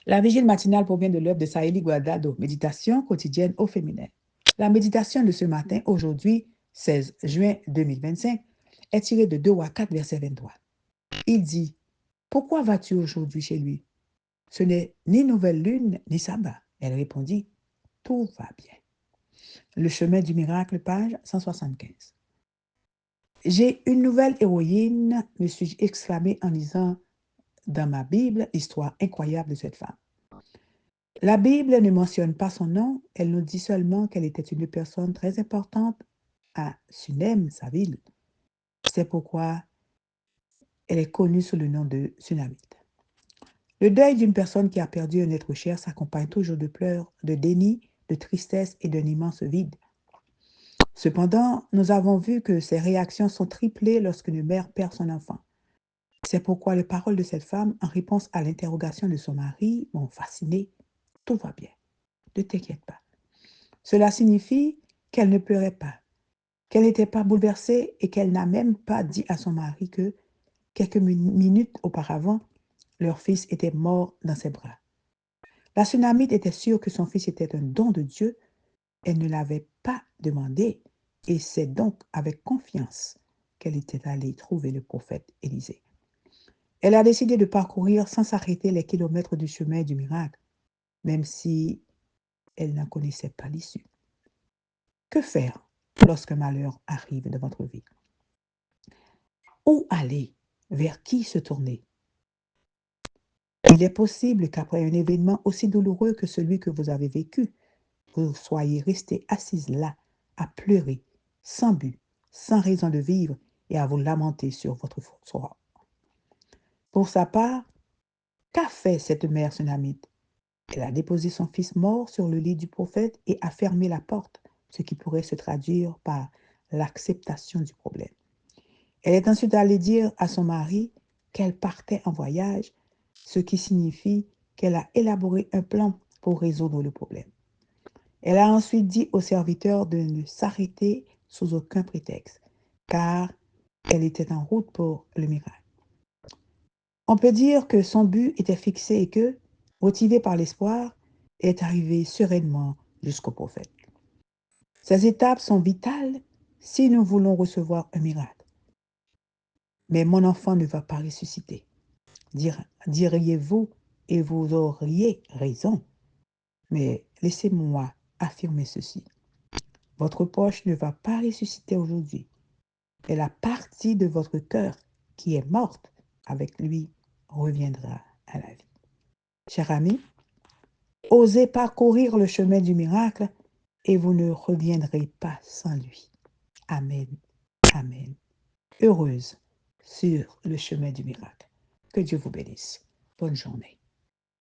La vigile matinale provient de l'œuvre de Saïli Guardado, Méditation quotidienne au féminin. La méditation de ce matin, aujourd'hui, 16 juin 2025, est tirée de 2 Rois 4, verset 23. Il dit, « Pourquoi vas-tu aujourd'hui chez lui? Ce n'est ni nouvelle lune, ni sabbat. » Elle répondit, « Tout va bien. » Le chemin du miracle, page 175. J'ai une nouvelle héroïne, me suis-je exclamé en lisant dans ma Bible l'histoire incroyable de cette femme. La Bible ne mentionne pas son nom, elle nous dit seulement qu'elle était une personne très importante à Sunem, sa ville. C'est pourquoi elle est connue sous le nom de Sunamite. Le deuil d'une personne qui a perdu un être cher s'accompagne toujours de pleurs, de déni, de tristesse et d'un immense vide. Cependant, nous avons vu que ces réactions sont triplées lorsqu'une mère perd son enfant. C'est pourquoi les paroles de cette femme, en réponse à l'interrogation de son mari, m'ont fasciné. Tout va bien, ne t'inquiète pas. Cela signifie qu'elle ne pleurait pas, qu'elle n'était pas bouleversée et qu'elle n'a même pas dit à son mari que, quelques minutes auparavant, leur fils était mort dans ses bras. La Sunamite était sûre que son fils était un don de Dieu. Elle ne l'avait pas demandé et c'est donc avec confiance qu'elle était allée trouver le prophète Élisée. Elle a décidé de parcourir sans s'arrêter les kilomètres du chemin du miracle, même si elle n'en connaissait pas l'issue. Que faire lorsqu'un malheur arrive dans votre vie? Où aller? Vers qui se tourner? Il est possible qu'après un événement aussi douloureux que celui que vous avez vécu, vous soyez resté assise là, à pleurer, sans but, sans raison de vivre et à vous lamenter sur votre sort. Pour sa part, qu'a fait cette mère sunamite? Elle a déposé son fils mort sur le lit du prophète et a fermé la porte, ce qui pourrait se traduire par l'acceptation du problème. Elle est ensuite allée dire à son mari qu'elle partait en voyage, ce qui signifie qu'elle a élaboré un plan pour résoudre le problème. Elle a ensuite dit aux serviteurs de ne s'arrêter sous aucun prétexte, car elle était en route pour le miracle. On peut dire que son but était fixé et que, motivée par l'espoir, elle est arrivée sereinement jusqu'au prophète. Ces étapes sont vitales si nous voulons recevoir un miracle. Mais mon enfant ne va pas ressusciter, diriez-vous, et vous auriez raison. Mais laissez-moi affirmer ceci. Votre poche ne va pas ressusciter aujourd'hui, et la partie de votre cœur qui est morte avec lui reviendra à la vie. Cher ami, osez parcourir le chemin du miracle et vous ne reviendrez pas sans lui. Amen. Amen. Heureuse sur le chemin du miracle. Que Dieu vous bénisse. Bonne journée.